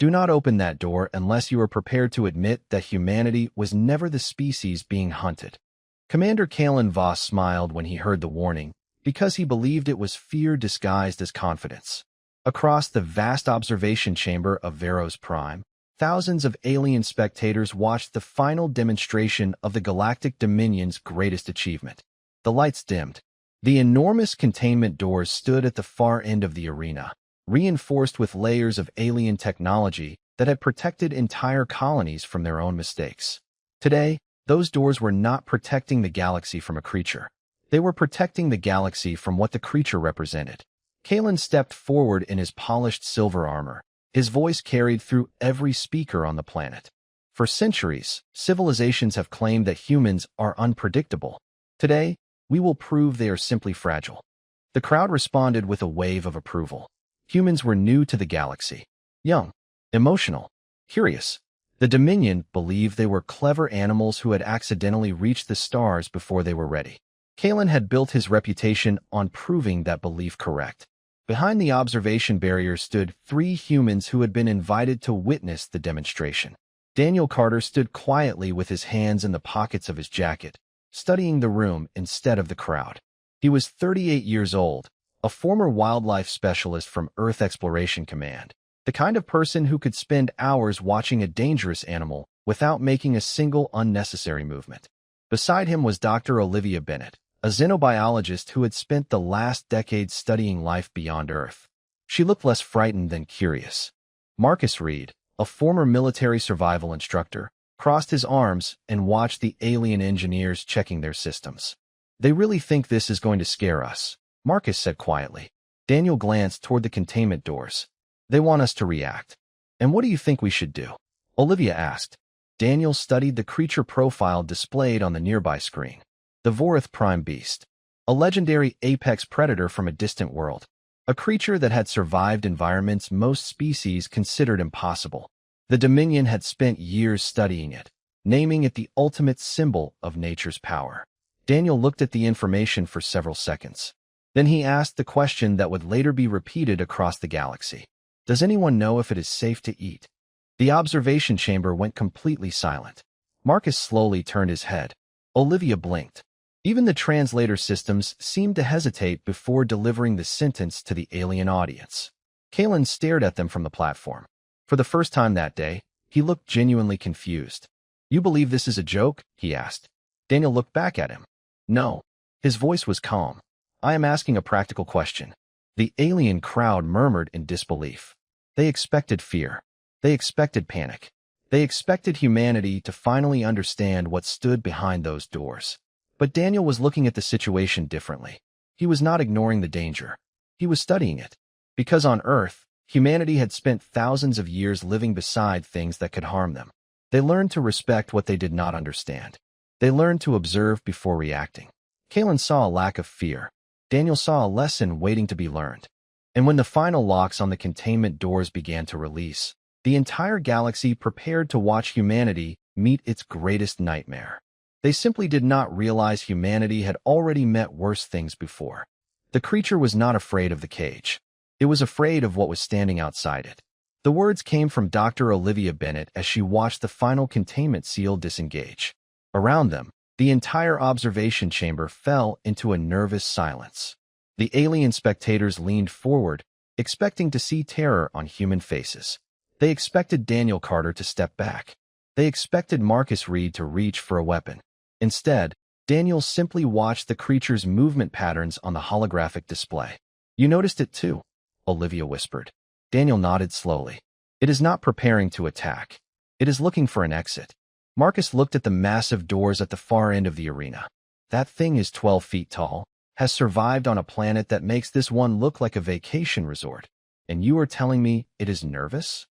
Do not open that door unless you are prepared to admit that humanity was never the species being hunted. Commander Kalen Voss smiled when he heard the warning, because he believed it was fear disguised as confidence. Across the vast observation chamber of Veros Prime, thousands of alien spectators watched the final demonstration of the Galactic Dominion's greatest achievement. The lights dimmed. The enormous containment doors stood at the far end of the arena, reinforced with layers of alien technology that had protected entire colonies from their own mistakes. Today, those doors were not protecting the galaxy from a creature. They were protecting the galaxy from what the creature represented. Kalen stepped forward in his polished silver armor. His voice carried through every speaker on the planet. For centuries, civilizations have claimed that humans are unpredictable. Today, we will prove they are simply fragile. The crowd responded with a wave of approval. Humans were new to the galaxy. Young, emotional, curious. The Dominion believed they were clever animals who had accidentally reached the stars before they were ready. Kalen had built his reputation on proving that belief correct. Behind the observation barrier stood 3 humans who had been invited to witness the demonstration. Daniel Carter stood quietly with his hands in the pockets of his jacket, studying the room instead of the crowd. He was 38 years old, a former wildlife specialist from Earth Exploration Command, the kind of person who could spend hours watching a dangerous animal without making a single unnecessary movement. Beside him was Dr. Olivia Bennett, a xenobiologist who had spent the last decade studying life beyond Earth. She looked less frightened than curious. Marcus Reed, a former military survival instructor, crossed his arms and watched the alien engineers checking their systems. They really think this is going to scare us, Marcus said quietly. Daniel glanced toward the containment doors. They want us to react. And what do you think we should do? Olivia asked. Daniel studied the creature profile displayed on the nearby screen. The Vorith Prime Beast, a legendary apex predator from a distant world, a creature that had survived environments most species considered impossible. The Dominion had spent years studying it, naming it the ultimate symbol of nature's power. Daniel looked at the information for several seconds. Then he asked the question that would later be repeated across the galaxy. Does anyone know if it is safe to eat? The observation chamber went completely silent. Marcus slowly turned his head. Olivia blinked. Even the translator systems seemed to hesitate before delivering the sentence to the alien audience. Kalen stared at them from the platform. For the first time that day, he looked genuinely confused. You believe this is a joke? He asked. Daniel looked back at him. No. His voice was calm. I am asking a practical question. The alien crowd murmured in disbelief. They expected fear. They expected panic. They expected humanity to finally understand what stood behind those doors. But Daniel was looking at the situation differently. He was not ignoring the danger. He was studying it. Because on Earth, humanity had spent thousands of years living beside things that could harm them. They learned to respect what they did not understand. They learned to observe before reacting. Kalen saw a lack of fear. Daniel saw a lesson waiting to be learned. And when the final locks on the containment doors began to release, the entire galaxy prepared to watch humanity meet its greatest nightmare. They simply did not realize humanity had already met worse things before. The creature was not afraid of the cage. It was afraid of what was standing outside it. The words came from Dr. Olivia Bennett as she watched the final containment seal disengage. Around them, the entire observation chamber fell into a nervous silence. The alien spectators leaned forward, expecting to see terror on human faces. They expected Daniel Carter to step back. They expected Marcus Reed to reach for a weapon. Instead, Daniel simply watched the creature's movement patterns on the holographic display. You noticed it too, Olivia whispered. Daniel nodded slowly. It is not preparing to attack. It is looking for an exit. Marcus looked at the massive doors at the far end of the arena. That thing is 12 feet tall, has survived on a planet that makes this one look like a vacation resort. And you are telling me it is nervous?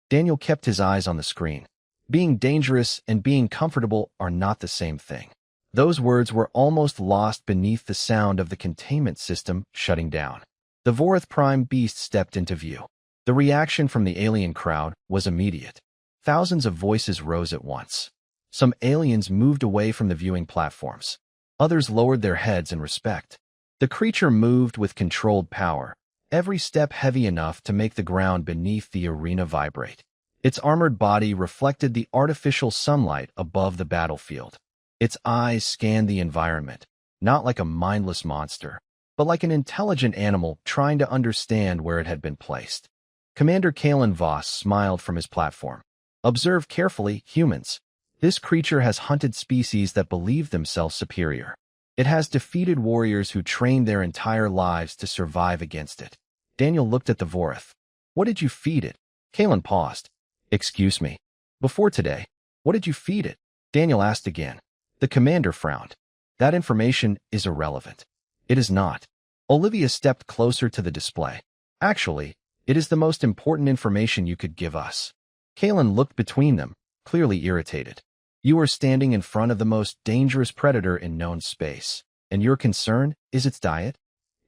Daniel kept his eyes on the screen. Being dangerous and being comfortable are not the same thing. Those words were almost lost beneath the sound of the containment system shutting down. The Vorith Prime Beast stepped into view. The reaction from the alien crowd was immediate. Thousands of voices rose at once. Some aliens moved away from the viewing platforms. Others lowered their heads in respect. The creature moved with controlled power, every step heavy enough to make the ground beneath the arena vibrate. Its armored body reflected the artificial sunlight above the battlefield. Its eyes scanned the environment, not like a mindless monster, but like an intelligent animal trying to understand where it had been placed. Commander Kalen Voss smiled from his platform. Observe carefully, humans. This creature has hunted species that believe themselves superior. It has defeated warriors who trained their entire lives to survive against it. Daniel looked at the Vorith. What did you feed it? Kalen paused. Excuse me. Before today, what did you feed it? Daniel asked again. The commander frowned. That information is irrelevant. It is not. Olivia stepped closer to the display. Actually, it is the most important information you could give us. Kalen looked between them, clearly irritated. You are standing in front of the most dangerous predator in known space, and your concern is its diet?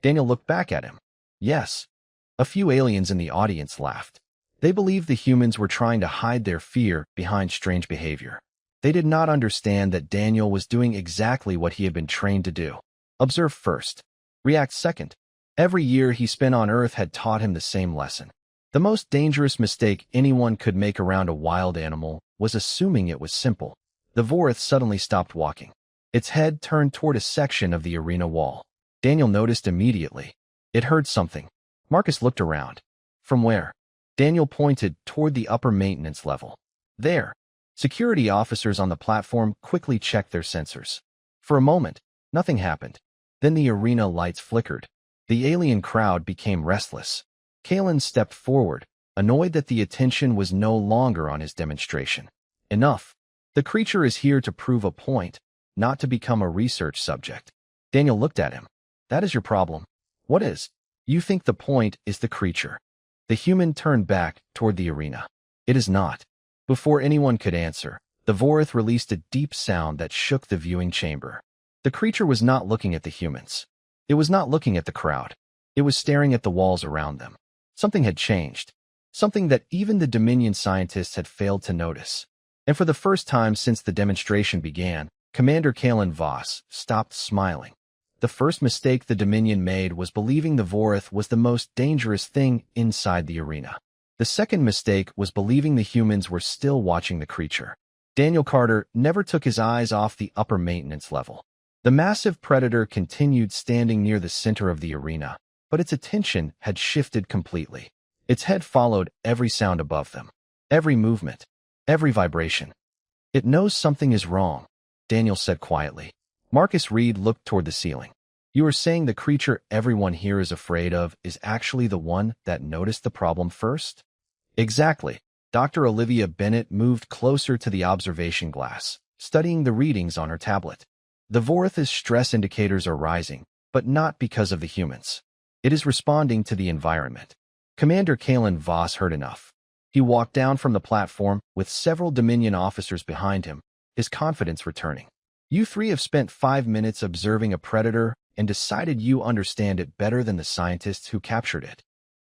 Daniel looked back at him. Yes. A few aliens in the audience laughed. They believed the humans were trying to hide their fear behind strange behavior. They did not understand that Daniel was doing exactly what he had been trained to do. Observe first. React second. Every year he spent on Earth had taught him the same lesson. The most dangerous mistake anyone could make around a wild animal was assuming it was simple. The Vorith suddenly stopped walking. Its head turned toward a section of the arena wall. Daniel noticed immediately. It heard something. Marcus looked around. From where? Daniel pointed toward the upper maintenance level. There. Security officers on the platform quickly checked their sensors. For a moment, nothing happened. Then the arena lights flickered. The alien crowd became restless. Kalen stepped forward, annoyed that the attention was no longer on his demonstration. Enough. The creature is here to prove a point, not to become a research subject. Daniel looked at him. That is your problem. What is? You think the point is the creature. The human turned back toward the arena. It is not. Before anyone could answer, the Vorith released a deep sound that shook the viewing chamber. The creature was not looking at the humans. It was not looking at the crowd. It was staring at the walls around them. Something had changed. Something that even the Dominion scientists had failed to notice. And for the first time since the demonstration began, Commander Kalen Voss stopped smiling. The first mistake the Dominion made was believing the Vorith was the most dangerous thing inside the arena. The second mistake was believing the humans were still watching the creature. Daniel Carter never took his eyes off the upper maintenance level. The massive predator continued standing near the center of the arena, but its attention had shifted completely. Its head followed every sound above them, every movement, every vibration. It knows something is wrong, Daniel said quietly. Marcus Reed looked toward the ceiling. You are saying the creature everyone here is afraid of is actually the one that noticed the problem first? Exactly. Dr. Olivia Bennett moved closer to the observation glass, studying the readings on her tablet. The Vorith's stress indicators are rising, but not because of the humans. It is responding to the environment. Commander Kalen Voss heard enough. He walked down from the platform with several Dominion officers behind him, his confidence returning. You three have spent 5 minutes observing a predator and decided you understand it better than the scientists who captured it.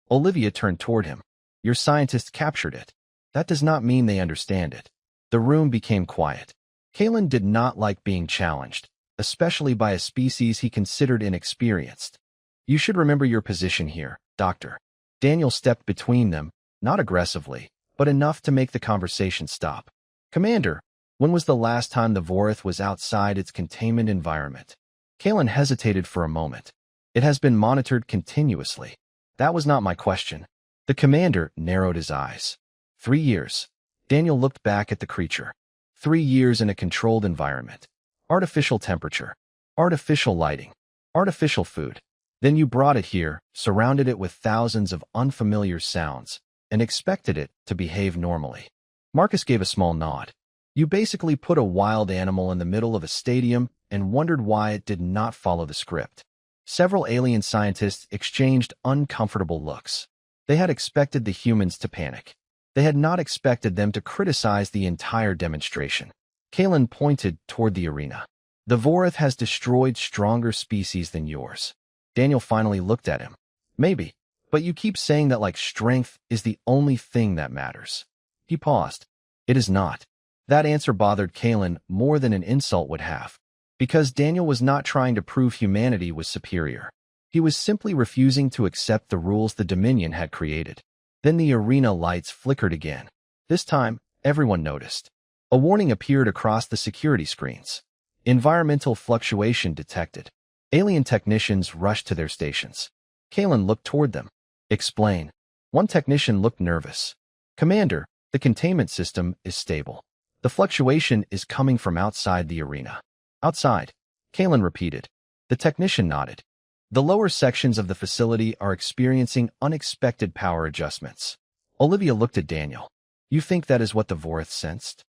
Olivia turned toward him. Your scientists captured it. That does not mean they understand it. The room became quiet. Kalen did not like being challenged, especially by a species he considered inexperienced. You should remember your position here, Doctor. Daniel stepped between them, not aggressively, but enough to make the conversation stop. Commander, when was the last time the Vorith was outside its containment environment? Kalen hesitated for a moment. It has been monitored continuously. That was not my question. The commander narrowed his eyes. 3 years. Daniel looked back at the creature. 3 years in a controlled environment. Artificial temperature. Artificial lighting. Artificial food. Then you brought it here, surrounded it with thousands of unfamiliar sounds, and expected it to behave normally. Marcus gave a small nod. You basically put a wild animal in the middle of a stadium and wondered why it did not follow the script. Several alien scientists exchanged uncomfortable looks. They had expected the humans to panic. They had not expected them to criticize the entire demonstration. Kalen pointed toward the arena. The Vorith has destroyed stronger species than yours. Daniel finally looked at him. Maybe, but you keep saying that like strength is the only thing that matters. He paused. It is not. That answer bothered Kalen more than an insult would have, because Daniel was not trying to prove humanity was superior. He was simply refusing to accept the rules the Dominion had created. Then the arena lights flickered again. This time, everyone noticed. A warning appeared across the security screens. Environmental fluctuation detected. Alien technicians rushed to their stations. Kalen looked toward them. Explain. One technician looked nervous. Commander, the containment system is stable. The fluctuation is coming from outside the arena. Outside, Kalen repeated. The technician nodded. The lower sections of the facility are experiencing unexpected power adjustments. Olivia looked at Daniel. You think that is what the Vorith sensed?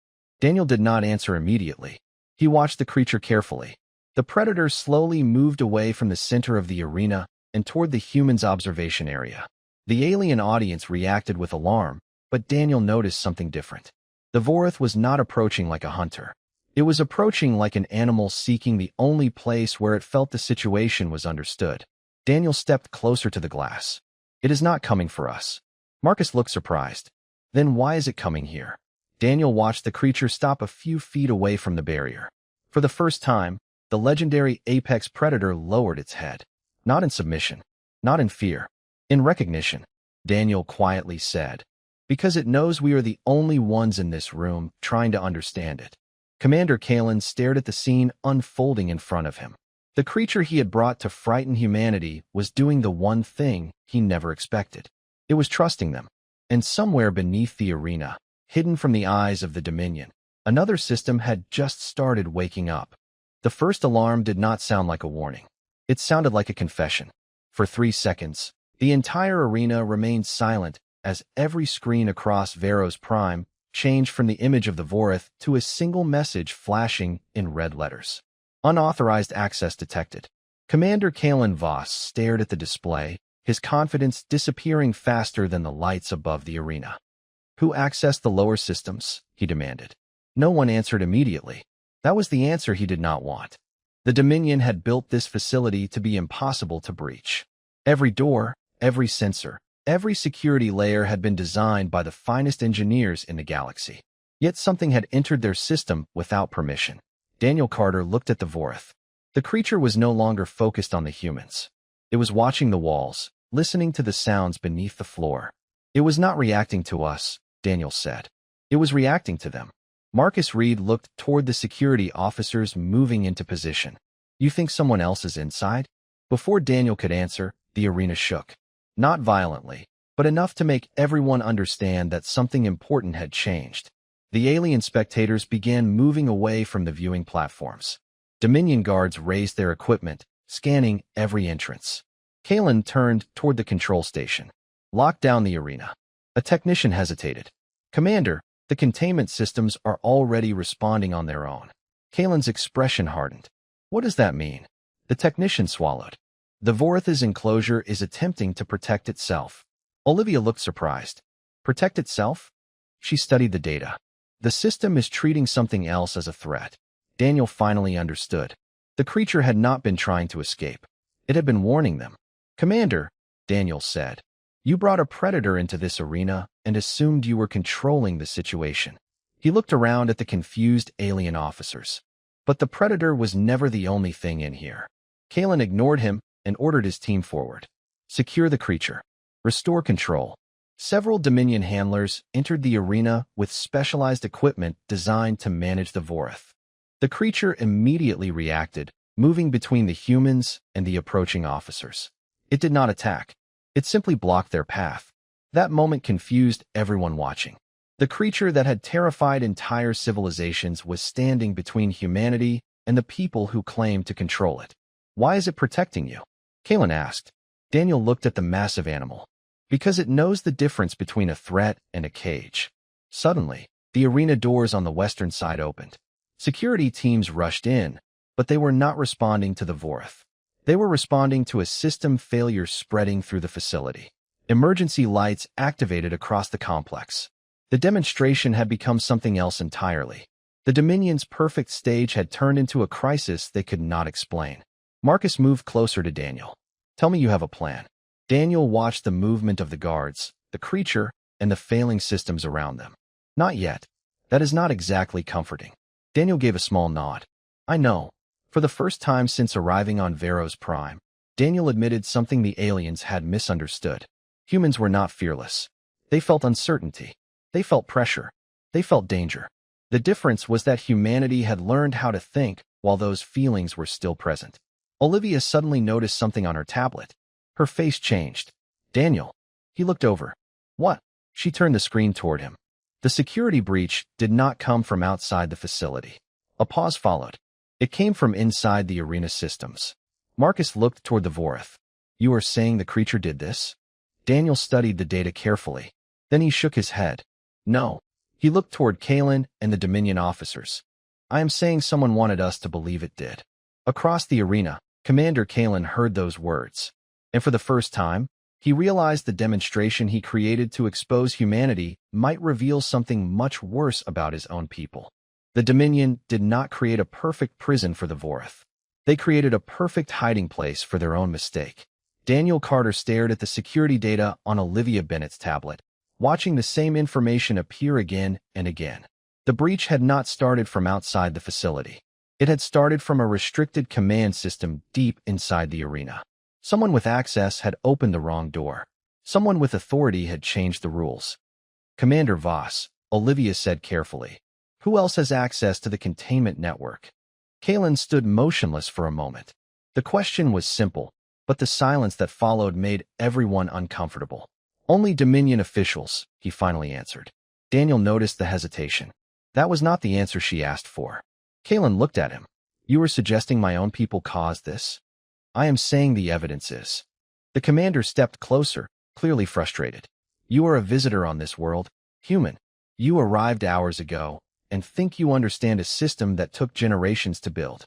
Daniel did not answer immediately. He watched the creature carefully. The predator slowly moved away from the center of the arena and toward the human's observation area. The alien audience reacted with alarm, but Daniel noticed something different. The Vorith was not approaching like a hunter. It was approaching like an animal seeking the only place where it felt the situation was understood. Daniel stepped closer to the glass. It is not coming for us. Marcus looked surprised. Then why is it coming here? Daniel watched the creature stop a few feet away from the barrier. For the first time, the legendary apex predator lowered its head. Not in submission, not in fear, in recognition, Daniel quietly said. Because it knows we are the only ones in this room trying to understand it. Commander Kalen stared at the scene unfolding in front of him. The creature he had brought to frighten humanity was doing the one thing he never expected. It was trusting them. And somewhere beneath the arena, hidden from the eyes of the Dominion, another system had just started waking up. The first alarm did not sound like a warning. It sounded like a confession. For 3 seconds, the entire arena remained silent as every screen across Veros Prime changed from the image of the Vorith to a single message flashing in red letters. Unauthorized access detected. Commander Kalen Voss stared at the display, his confidence disappearing faster than the lights above the arena. Who accessed the lower systems? He demanded. No one answered immediately. That was the answer he did not want. The Dominion had built this facility to be impossible to breach. Every door, every sensor, every security layer had been designed by the finest engineers in the galaxy. Yet something had entered their system without permission. Daniel Carter looked at the Vorith. The creature was no longer focused on the humans. It was watching the walls, listening to the sounds beneath the floor. It was not reacting to us, Daniel said. It was reacting to them. Marcus Reed looked toward the security officers moving into position. You think someone else is inside? Before Daniel could answer, the arena shook. Not violently, but enough to make everyone understand that something important had changed. The alien spectators began moving away from the viewing platforms. Dominion guards raised their equipment, scanning every entrance. Kalen turned toward the control station. Locked down the arena. A technician hesitated. Commander, the containment systems are already responding on their own. Kalen's expression hardened. What does that mean? The technician swallowed. The Vorith's enclosure is attempting to protect itself. Olivia looked surprised. Protect itself? She studied the data. The system is treating something else as a threat. Daniel finally understood. The creature had not been trying to escape. It had been warning them. Commander, Daniel said, you brought a predator into this arena and assumed you were controlling the situation. He looked around at the confused alien officers. But the predator was never the only thing in here. Kalen ignored him and ordered his team forward. Secure the creature. Restore control. Several Dominion handlers entered the arena with specialized equipment designed to manage the Vorith. The creature immediately reacted, moving between the humans and the approaching officers. It did not attack. It simply blocked their path. That moment confused everyone watching. The creature that had terrified entire civilizations was standing between humanity and the people who claimed to control it. Why is it protecting you? Kalen asked. Daniel looked at the massive animal. Because it knows the difference between a threat and a cage. Suddenly, the arena doors on the western side opened. Security teams rushed in, but they were not responding to the Vorith. They were responding to a system failure spreading through the facility. Emergency lights activated across the complex. The demonstration had become something else entirely. The Dominion's perfect stage had turned into a crisis they could not explain. Marcus moved closer to Daniel. Tell me you have a plan. Daniel watched the movement of the guards, the creature, and the failing systems around them. Not yet. That is not exactly comforting. Daniel gave a small nod. I know. For the first time since arriving on Veros Prime, Daniel admitted something the aliens had misunderstood. Humans were not fearless. They felt uncertainty. They felt pressure. They felt danger. The difference was that humanity had learned how to think while those feelings were still present. Olivia suddenly noticed something on her tablet. Her face changed. Daniel. He looked over. What? She turned the screen toward him. The security breach did not come from outside the facility. A pause followed. It came from inside the arena systems. Marcus looked toward the Vorith. You are saying the creature did this? Daniel studied the data carefully. Then he shook his head. No. He looked toward Kalen and the Dominion officers. I am saying someone wanted us to believe it did. Across the arena, Commander Kalen heard those words. And for the first time, he realized the demonstration he created to expose humanity might reveal something much worse about his own people. The Dominion did not create a perfect prison for the Vorith. They created a perfect hiding place for their own mistake. Daniel Carter stared at the security data on Olivia Bennett's tablet, watching the same information appear again and again. The breach had not started from outside the facility. It had started from a restricted command system deep inside the arena. Someone with access had opened the wrong door. Someone with authority had changed the rules. Commander Voss, Olivia said carefully. Who else has access to the containment network? Kalen stood motionless for a moment. The question was simple, but the silence that followed made everyone uncomfortable. Only Dominion officials, he finally answered. Daniel noticed the hesitation. That was not the answer she asked for. Kalen looked at him. You are suggesting my own people caused this? I am saying the evidence is. The commander stepped closer, clearly frustrated. You are a visitor on this world, human. You arrived hours ago, and think you understand a system that took generations to build.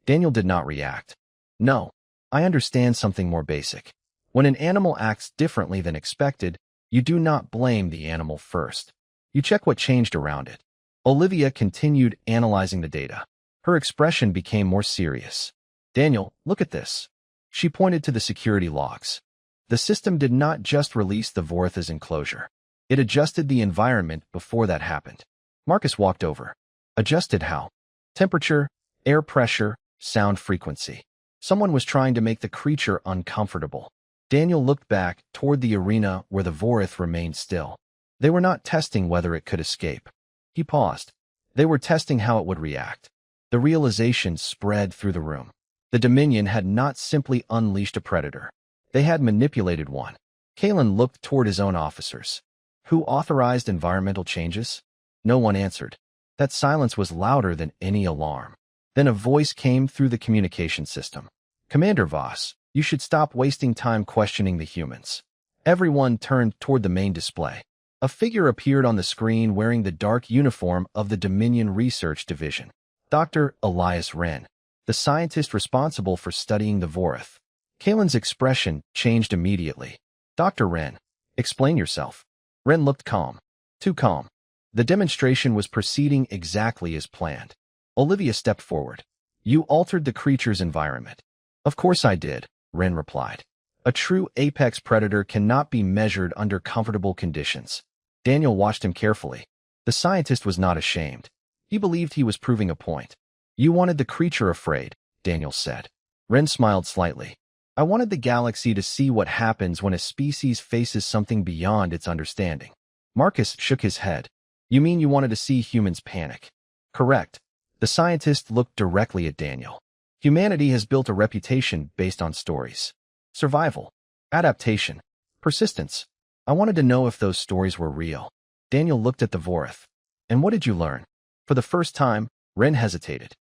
Daniel did not react. No, I understand something more basic. When an animal acts differently than expected, you do not blame the animal first. You check what changed around it. Olivia continued analyzing the data. Her expression became more serious. Daniel, look at this. She pointed to the security logs. The system did not just release the Vorith's enclosure. It adjusted the environment before that happened. Marcus walked over. Adjusted how? Temperature, air pressure, sound frequency. Someone was trying to make the creature uncomfortable. Daniel looked back toward the arena where the Vorith remained still. They were not testing whether it could escape. He paused. They were testing how it would react. The realization spread through the room. The Dominion had not simply unleashed a predator. They had manipulated one. Kalen looked toward his own officers. Who authorized environmental changes? No one answered. That silence was louder than any alarm. Then a voice came through the communication system. Commander Voss, you should stop wasting time questioning the humans. Everyone turned toward the main display. A figure appeared on the screen wearing the dark uniform of the Dominion Research Division. Dr. Elias Wren, the scientist responsible for studying the Vorith. Kalen's expression changed immediately. Dr. Wren, explain yourself. Wren looked calm. Too calm. The demonstration was proceeding exactly as planned. Olivia stepped forward. You altered the creature's environment. Of course I did, Wren replied. A true apex predator cannot be measured under comfortable conditions. Daniel watched him carefully. The scientist was not ashamed. He believed he was proving a point. You wanted the creature afraid, Daniel said. Wren smiled slightly. I wanted the galaxy to see what happens when a species faces something beyond its understanding. Marcus shook his head. You mean you wanted to see humans panic? Correct. The scientist looked directly at Daniel. Humanity has built a reputation based on stories. Survival, adaptation, persistence. I wanted to know if those stories were real. Daniel looked at the Vorith. And what did you learn? For the first time, Wren hesitated.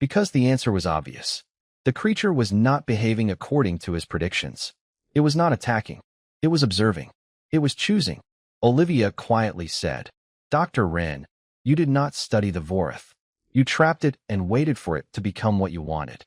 Because the answer was obvious. The creature was not behaving according to his predictions. It was not attacking. It was observing. It was choosing. Olivia quietly said, Dr. Wren, you did not study the Vorith. You trapped it and waited for it to become what you wanted.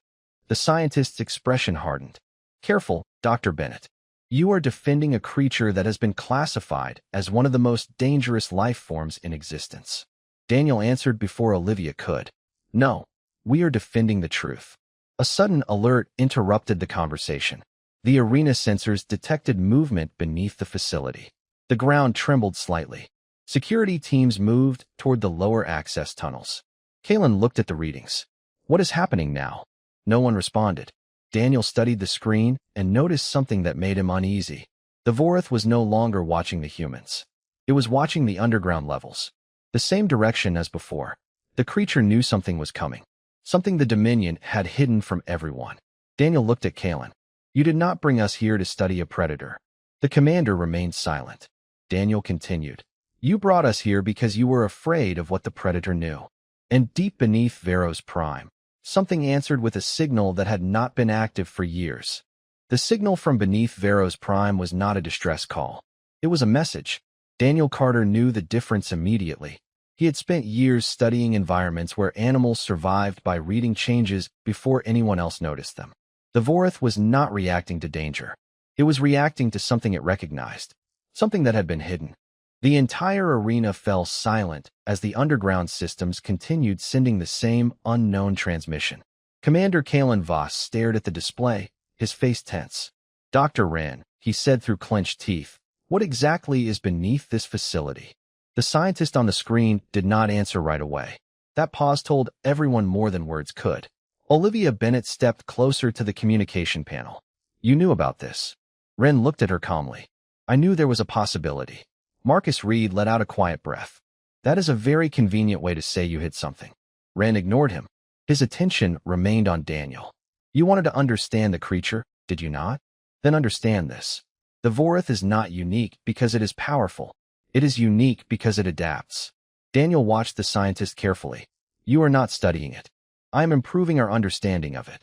The scientist's expression hardened. Careful, Dr. Bennett. You are defending a creature that has been classified as one of the most dangerous life forms in existence. Daniel answered before Olivia could. No, we are defending the truth. A sudden alert interrupted the conversation. The arena sensors detected movement beneath the facility. The ground trembled slightly. Security teams moved toward the lower access tunnels. Kalen looked at the readings. What is happening now? No one responded. Daniel studied the screen and noticed something that made him uneasy. The Vorith was no longer watching the humans. It was watching the underground levels. The same direction as before. The creature knew something was coming. Something the Dominion had hidden from everyone. Daniel looked at Kalen. You did not bring us here to study a predator. The commander remained silent. Daniel continued. You brought us here because you were afraid of what the predator knew. And deep beneath Vero's prime, something answered with a signal that had not been active for years. The signal from beneath Vero's prime was not a distress call. It was a message. Daniel Carter knew the difference immediately. He had spent years studying environments where animals survived by reading changes before anyone else noticed them. The Vorith was not reacting to danger. It was reacting to something it recognized, something that had been hidden. The entire arena fell silent as the underground systems continued sending the same unknown transmission. Commander Kalen Voss stared at the display, his face tense. Dr. Wren, he said through clenched teeth, what exactly is beneath this facility? The scientist on the screen did not answer right away. That pause told everyone more than words could. Olivia Bennett stepped closer to the communication panel. You knew about this. Wren looked at her calmly. I knew there was a possibility. Marcus Reed let out a quiet breath. That is a very convenient way to say you hid something. Wren ignored him. His attention remained on Daniel. You wanted to understand the creature, did you not? Then understand this. The Vorith is not unique because it is powerful. It is unique because it adapts. Daniel watched the scientist carefully. You are not studying it. I am improving our understanding of it.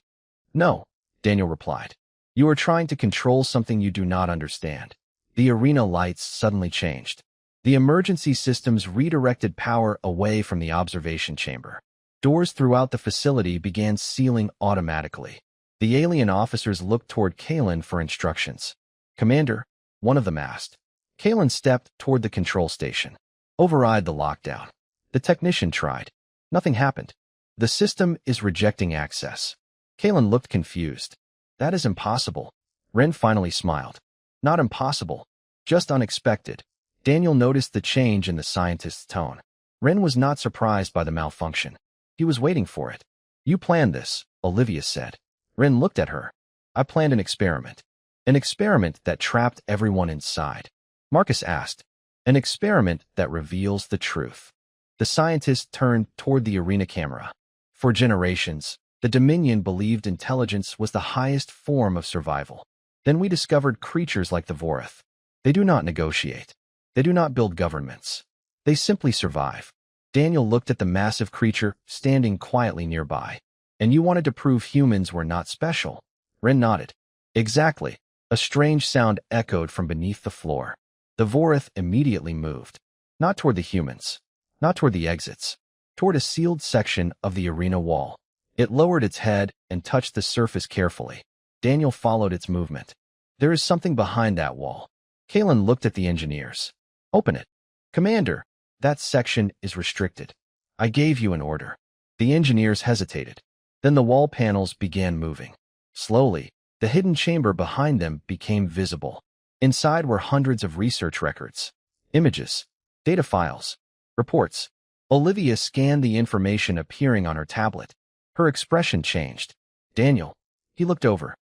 No, Daniel replied. You are trying to control something you do not understand. The arena lights suddenly changed. The emergency systems redirected power away from the observation chamber. Doors throughout the facility began sealing automatically. The alien officers looked toward Kalen for instructions. Commander, one of them asked. Kalen stepped toward the control station. Override the lockdown. The technician tried. Nothing happened. The system is rejecting access. Kalen looked confused. That is impossible. Wren finally smiled. Not impossible, just unexpected. Daniel noticed the change in the scientist's tone. Wren was not surprised by the malfunction. He was waiting for it. You planned this, Olivia said. Wren looked at her. I planned an experiment. An experiment that trapped everyone inside. Marcus asked. An experiment that reveals the truth. The scientist turned toward the arena camera. For generations, the Dominion believed intelligence was the highest form of survival. Then we discovered creatures like the Vorith. They do not negotiate. They do not build governments. They simply survive. Daniel looked at the massive creature standing quietly nearby. And you wanted to prove humans were not special. Wren nodded. Exactly. A strange sound echoed from beneath the floor. The Vorith immediately moved. Not toward the humans. Not toward the exits. Toward a sealed section of the arena wall. It lowered its head and touched the surface carefully. Daniel followed its movement. There is something behind that wall. Kalen looked at the engineers. Open it. Commander, that section is restricted. I gave you an order. The engineers hesitated. Then the wall panels began moving. Slowly, the hidden chamber behind them became visible. Inside were hundreds of research records, images, data files, reports. Olivia scanned the information appearing on her tablet. Her expression changed. Daniel, he looked over.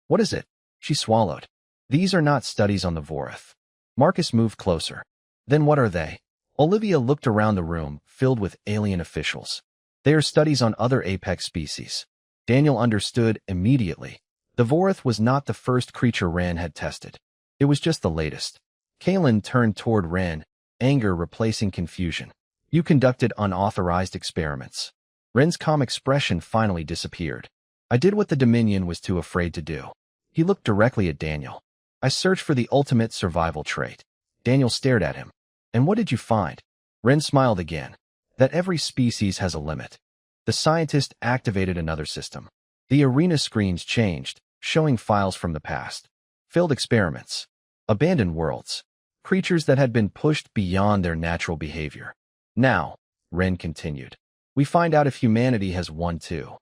What is it? She swallowed. These are not studies on the Vorith. Marcus moved closer. Then what are they? Olivia looked around the room, filled with alien officials. They are studies on other apex species. Daniel understood immediately. The Vorith was not the first creature Wren had tested. It was just the latest. Kalen turned toward Wren, anger replacing confusion. You conducted unauthorized experiments. Wren's calm expression finally disappeared. I did what the Dominion was too afraid to do. He looked directly at Daniel. I searched for the ultimate survival trait. Daniel stared at him. And what did you find? Wren smiled again. That every species has a limit. The scientist activated another system. The arena screens changed, showing files from the past. Failed experiments. Abandoned worlds. Creatures that had been pushed beyond their natural behavior. Now, Wren continued, we find out if humanity has won too.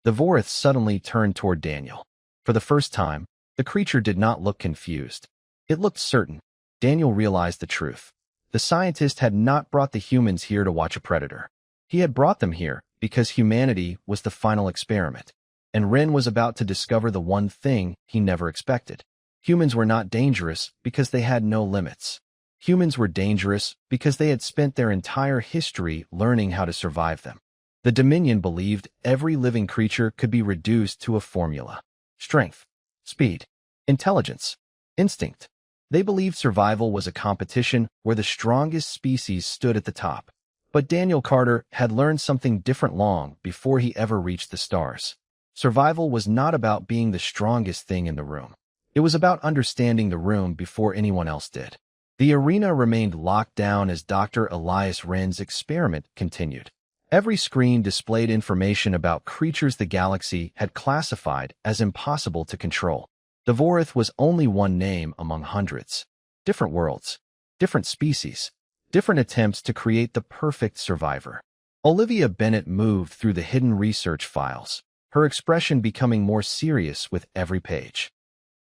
The Vorith suddenly turned toward Daniel. For the first time, the creature did not look confused. It looked certain. Daniel realized the truth. The scientist had not brought the humans here to watch a predator. He had brought them here because humanity was the final experiment. And Wren was about to discover the one thing he never expected. Humans were not dangerous because they had no limits. Humans were dangerous because they had spent their entire history learning how to survive them. The Dominion believed every living creature could be reduced to a formula: strength, speed, intelligence, instinct. They believed survival was a competition where the strongest species stood at the top. But Daniel Carter had learned something different long before he ever reached the stars. Survival was not about being the strongest thing in the room. It was about understanding the room before anyone else did. The arena remained locked down as Dr. Elias Wren's experiment continued. Every screen displayed information about creatures the galaxy had classified as impossible to control. The Vorith was only one name among hundreds. Different worlds, different species, different attempts to create the perfect survivor. Olivia Bennett moved through the hidden research files, her expression becoming more serious with every page.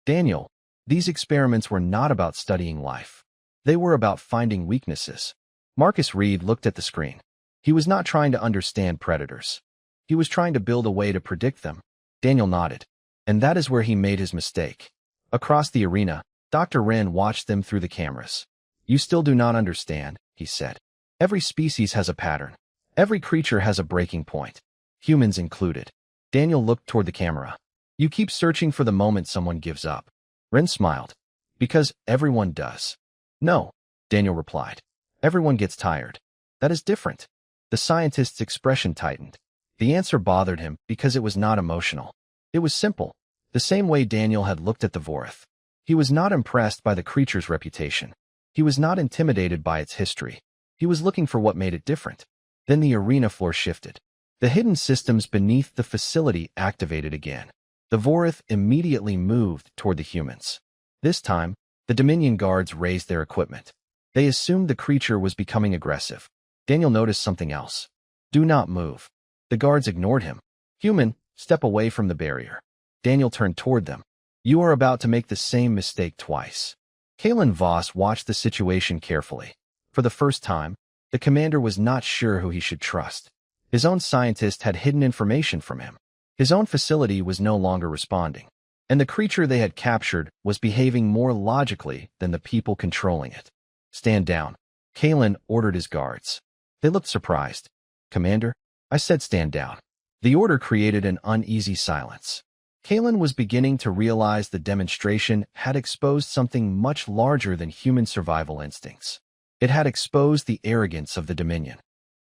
Daniel, these experiments were not about studying life. They were about finding weaknesses. Marcus Reed looked at the screen. He was not trying to understand predators. He was trying to build a way to predict them. Daniel nodded. And that is where he made his mistake. Across the arena, Dr. Wren watched them through the cameras. You still do not understand, he said. Every species has a pattern. Every creature has a breaking point. Humans included. Daniel looked toward the camera. You keep searching for the moment someone gives up. Wren smiled. Because everyone does. No, Daniel replied. Everyone gets tired. That is different. The scientist's expression tightened. The answer bothered him because it was not emotional. It was simple, the same way Daniel had looked at the Vorith. He was not impressed by the creature's reputation. He was not intimidated by its history. He was looking for what made it different. Then the arena floor shifted. The hidden systems beneath the facility activated again. The Vorith immediately moved toward the humans. This time, the Dominion guards raised their equipment. They assumed the creature was becoming aggressive. Daniel noticed something else. Do not move. The guards ignored him. Human, step away from the barrier. Daniel turned toward them. You are about to make the same mistake twice. Kalen Voss watched the situation carefully. For the first time, the commander was not sure who he should trust. His own scientist had hidden information from him. His own facility was no longer responding. And the creature they had captured was behaving more logically than the people controlling it. Stand down. Kalen ordered his guards. They looked surprised. Commander, I said stand down. The order created an uneasy silence. Kalen was beginning to realize the demonstration had exposed something much larger than human survival instincts. It had exposed the arrogance of the Dominion.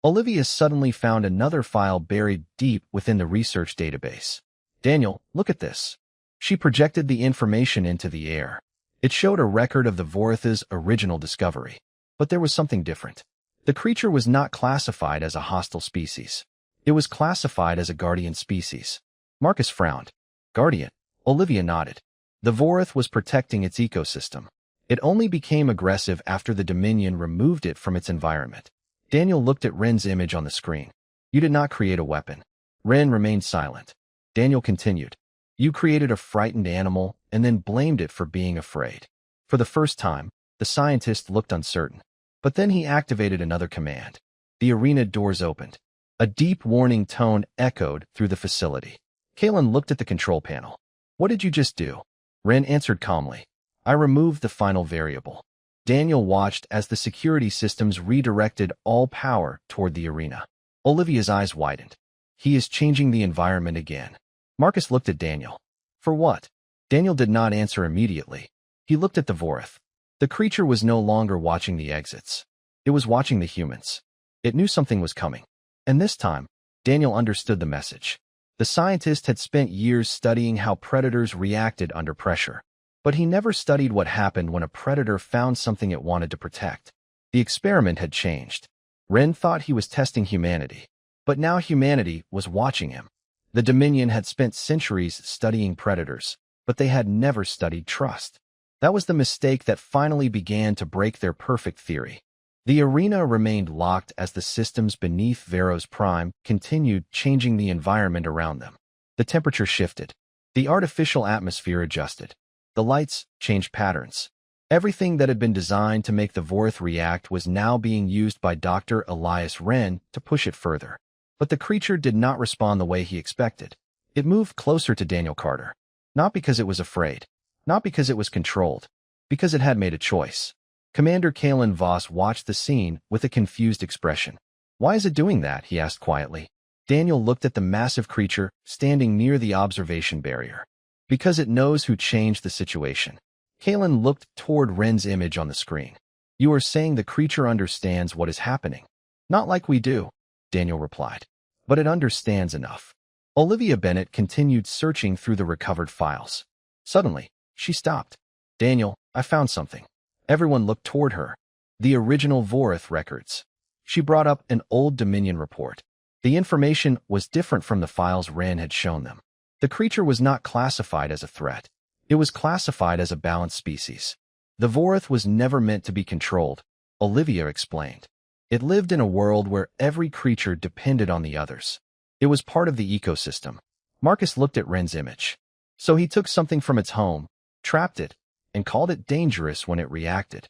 Olivia suddenly found another file buried deep within the research database. Daniel, look at this. She projected the information into the air. It showed a record of the Vorith's original discovery. But there was something different. The creature was not classified as a hostile species. It was classified as a guardian species. Marcus frowned. Guardian. Olivia nodded. The Vorith was protecting its ecosystem. It only became aggressive after the Dominion removed it from its environment. Daniel looked at Wren's image on the screen. You did not create a weapon. Wren remained silent. Daniel continued. You created a frightened animal and then blamed it for being afraid. For the first time, the scientist looked uncertain. But then he activated another command. The arena doors opened. A deep warning tone echoed through the facility. Kalen looked at the control panel. What did you just do? Wren answered calmly. I removed the final variable. Daniel watched as the security systems redirected all power toward the arena. Olivia's eyes widened. He is changing the environment again. Marcus looked at Daniel. For what? Daniel did not answer immediately. He looked at the Vorith. The creature was no longer watching the exits. It was watching the humans. It knew something was coming. And this time, Daniel understood the message. The scientist had spent years studying how predators reacted under pressure. But he never studied what happened when a predator found something it wanted to protect. The experiment had changed. Wren thought he was testing humanity. But now humanity was watching him. The Dominion had spent centuries studying predators, but they had never studied trust. That was the mistake that finally began to break their perfect theory. The arena remained locked as the systems beneath Veros Prime continued changing the environment around them. The temperature shifted. The artificial atmosphere adjusted. The lights changed patterns. Everything that had been designed to make the Vorith react was now being used by Dr. Elias Wren to push it further. But the creature did not respond the way he expected. It moved closer to Daniel Carter. Not because it was afraid. Not because it was controlled. Because it had made a choice. Commander Kalen Voss watched the scene with a confused expression. Why is it doing that? He asked quietly. Daniel looked at the massive creature standing near the observation barrier. Because it knows who changed the situation. Kalen looked toward Ren's image on the screen. You are saying the creature understands what is happening. Not like we do, Daniel replied. But it understands enough. Olivia Bennett continued searching through the recovered files. Suddenly, she stopped. Daniel, I found something. Everyone looked toward her. The original Vorith records. She brought up an old Dominion report. The information was different from the files Ren had shown them. The creature was not classified as a threat. It was classified as a balanced species. The Vorith was never meant to be controlled, Olivia explained. It lived in a world where every creature depended on the others. It was part of the ecosystem. Marcus looked at Ren's image. So he took something from its home, trapped it, and called it dangerous when it reacted.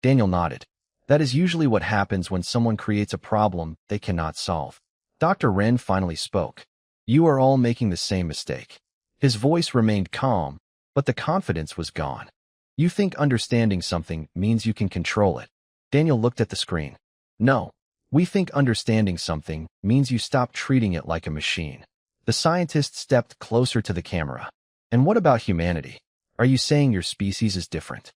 Daniel nodded. That is usually what happens when someone creates a problem they cannot solve. Dr. Ren finally spoke. You are all making the same mistake. His voice remained calm, but the confidence was gone. You think understanding something means you can control it. Daniel looked at the screen. No, we think understanding something means you stop treating it like a machine. The scientist stepped closer to the camera. And what about humanity? Are you saying your species is different?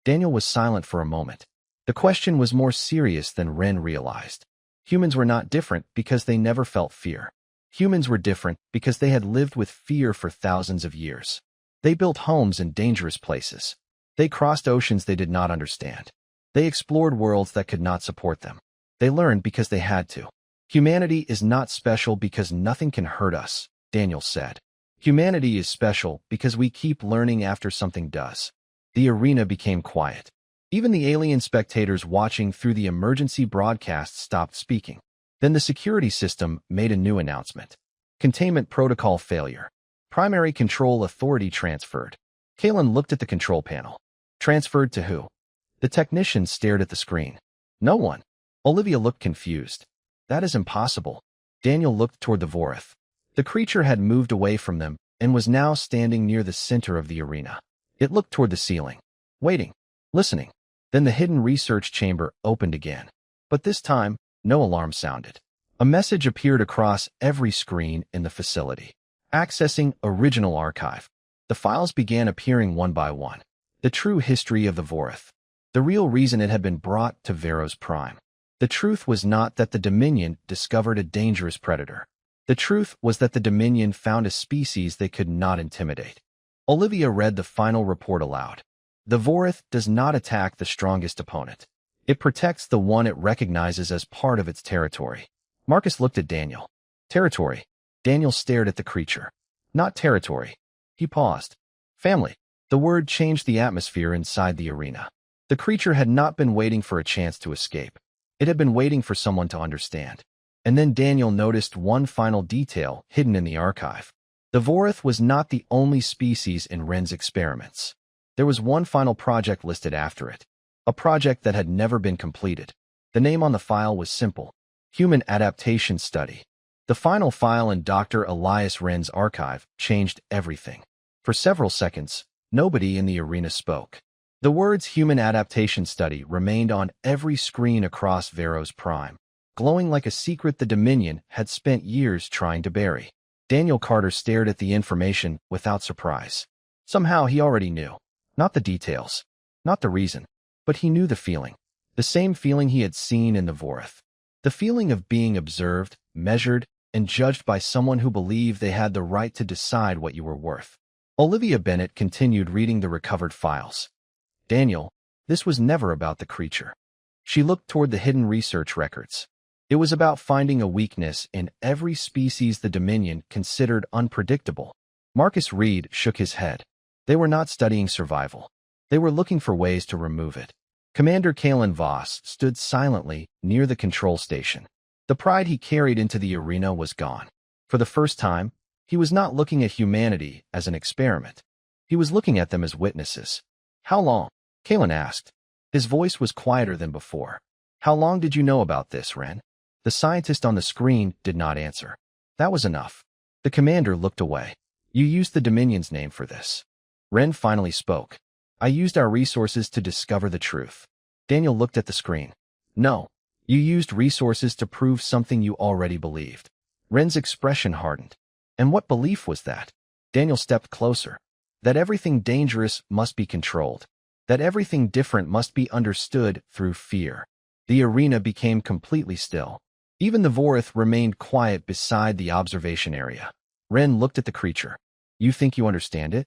Daniel was silent for a moment. The question was more serious than Ren realized. Humans were not different because they never felt fear. Humans were different because they had lived with fear for thousands of years. They built homes in dangerous places. They crossed oceans they did not understand. They explored worlds that could not support them. They learned because they had to. Humanity is not special because nothing can hurt us, Daniel said. Humanity is special because we keep learning after something does. The arena became quiet. Even the alien spectators watching through the emergency broadcast stopped speaking. Then the security system made a new announcement. Containment protocol failure. Primary control authority transferred. Kalen looked at the control panel. Transferred to who? The technician stared at the screen. No one. Olivia looked confused. That is impossible. Daniel looked toward the Vorith. The creature had moved away from them and was now standing near the center of the arena. It looked toward the ceiling, waiting, listening. Then the hidden research chamber opened again. But this time, no alarm sounded. A message appeared across every screen in the facility. Accessing original archive. The files began appearing one by one. The true history of the Vorith. The real reason it had been brought to Veros Prime. The truth was not that the Dominion discovered a dangerous predator. The truth was that the Dominion found a species they could not intimidate. Olivia read the final report aloud. The Vorith does not attack the strongest opponent. It protects the one it recognizes as part of its territory. Marcus looked at Daniel. Territory. Daniel stared at the creature. Not territory. He paused. Family. The word changed the atmosphere inside the arena. The creature had not been waiting for a chance to escape. It had been waiting for someone to understand. And then Daniel noticed one final detail hidden in the archive. The Vorith was not the only species in Ren's experiments. There was one final project listed after it. A project that had never been completed. The name on the file was simple. Human Adaptation Study. The final file in Dr. Elias Ren's archive changed everything. For several seconds, nobody in the arena spoke. The words Human Adaptation Study remained on every screen across Veros Prime, glowing like a secret the Dominion had spent years trying to bury. Daniel Carter stared at the information without surprise. Somehow he already knew. Not the details, not the reason, but he knew the feeling. The same feeling he had seen in the Vorith. The feeling of being observed, measured, and judged by someone who believed they had the right to decide what you were worth. Olivia Bennett continued reading the recovered files. Daniel, this was never about the creature. She looked toward the hidden research records. It was about finding a weakness in every species the Dominion considered unpredictable. Marcus Reed shook his head. They were not studying survival. They were looking for ways to remove it. Commander Kalen Voss stood silently near the control station. The pride he carried into the arena was gone. For the first time, he was not looking at humanity as an experiment. He was looking at them as witnesses. How long? Kalen asked. His voice was quieter than before. How long did you know about this, Ren? The scientist on the screen did not answer. That was enough. The commander looked away. You used the Dominion's name for this. Ren finally spoke. I used our resources to discover the truth. Daniel looked at the screen. No, you used resources to prove something you already believed. Ren's expression hardened. And what belief was that? Daniel stepped closer. That everything dangerous must be controlled. That everything different must be understood through fear. The arena became completely still. Even the Vorith remained quiet beside the observation area. Ren looked at the creature. You think you understand it?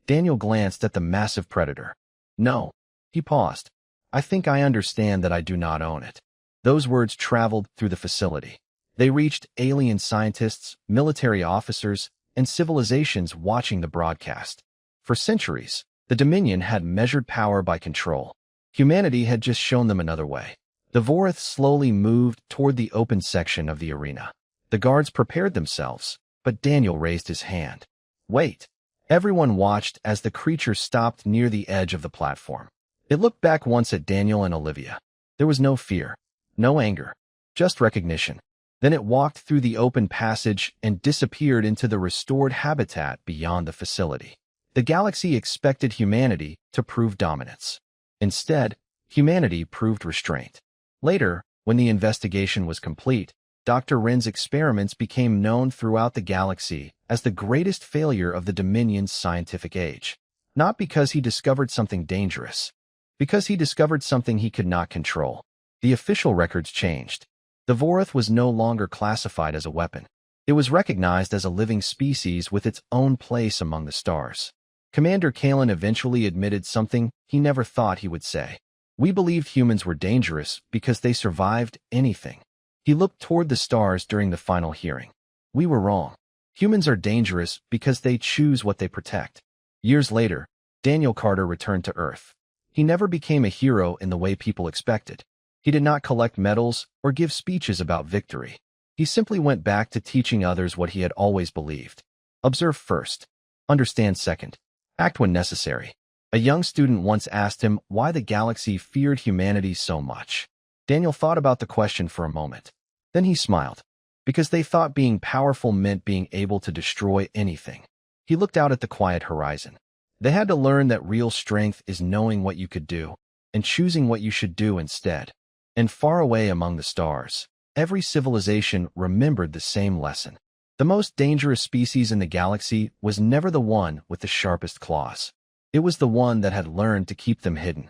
Daniel glanced at the massive predator. No. He paused. I think I understand that I do not own it. Those words traveled through the facility. They reached alien scientists, military officers, and civilizations watching the broadcast. For centuries, the Dominion had measured power by control. Humanity had just shown them another way. The Vorith slowly moved toward the open section of the arena. The guards prepared themselves, but Daniel raised his hand. Wait. Everyone watched as the creature stopped near the edge of the platform. It looked back once at Daniel and Olivia. There was no fear, no anger, just recognition. Then it walked through the open passage and disappeared into the restored habitat beyond the facility. The galaxy expected humanity to prove dominance. Instead, humanity proved restraint. Later, when the investigation was complete, Dr. Ren's experiments became known throughout the galaxy as the greatest failure of the Dominion's scientific age. Not because he discovered something dangerous, because he discovered something he could not control. The official records changed. The Vorith was no longer classified as a weapon. It was recognized as a living species with its own place among the stars. Commander Kalen eventually admitted something he never thought he would say. We believed humans were dangerous because they survived anything. He looked toward the stars during the final hearing. We were wrong. Humans are dangerous because they choose what they protect. Years later, Daniel Carter returned to Earth. He never became a hero in the way people expected. He did not collect medals or give speeches about victory. He simply went back to teaching others what he had always believed. Observe first. Understand second. Act when necessary. A young student once asked him why the galaxy feared humanity so much. Daniel thought about the question for a moment. Then he smiled. Because they thought being powerful meant being able to destroy anything. He looked out at the quiet horizon. They had to learn that real strength is knowing what you could do and choosing what you should do instead. And far away among the stars, every civilization remembered the same lesson. The most dangerous species in the galaxy was never the one with the sharpest claws. It was the one that had learned to keep them hidden.